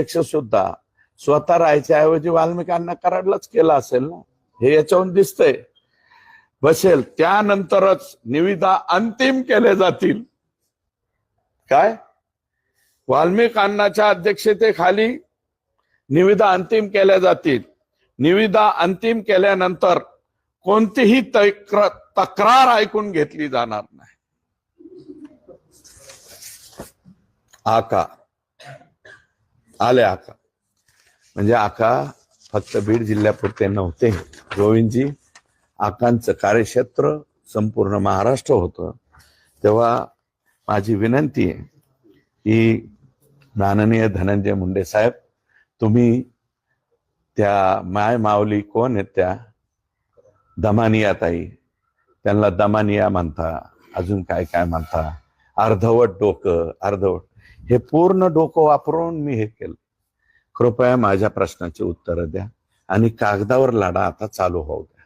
अध्यक्ष सुद्धा स्वतः राहायच्या ऐवजी वाल्मिकांना कराडलाच केलं असेल ना, हे याच्याहून दिसतंय. बसेल त्यानंतरच निविदा अंतिम केले जातील. काय वाल्मिकांनाच्या अध्यक्षतेखाली निविदा अंतिम केल्या जातील. निविदा अंतिम केल्यानंतर कोणतीही तक्रार ऐकून घेतली जाणार नाही. आका आले. आका म्हणजे आका फक्त बीड जिल्ह्यापुरते नव्हते. गोविंदजी, आकांचं कार्यक्षेत्र संपूर्ण महाराष्ट्र होतं. तेव्हा माझी विनंती आहे की माननीय धनंजय मुंडे साहेब, तुम्ही त्या माय माऊली कोण आहेत त्या दमानिया ताई, त्यांना दमानिया म्हणता, अजून काय काय म्हणता, अर्धवट डोकं, अर्धवट, हे पूर्ण डोकं वापरून मी हे केलं. कृपया माझ्या प्रश्नाची उत्तरं द्या आणि कागदावर लढा आता चालू होऊ द्या.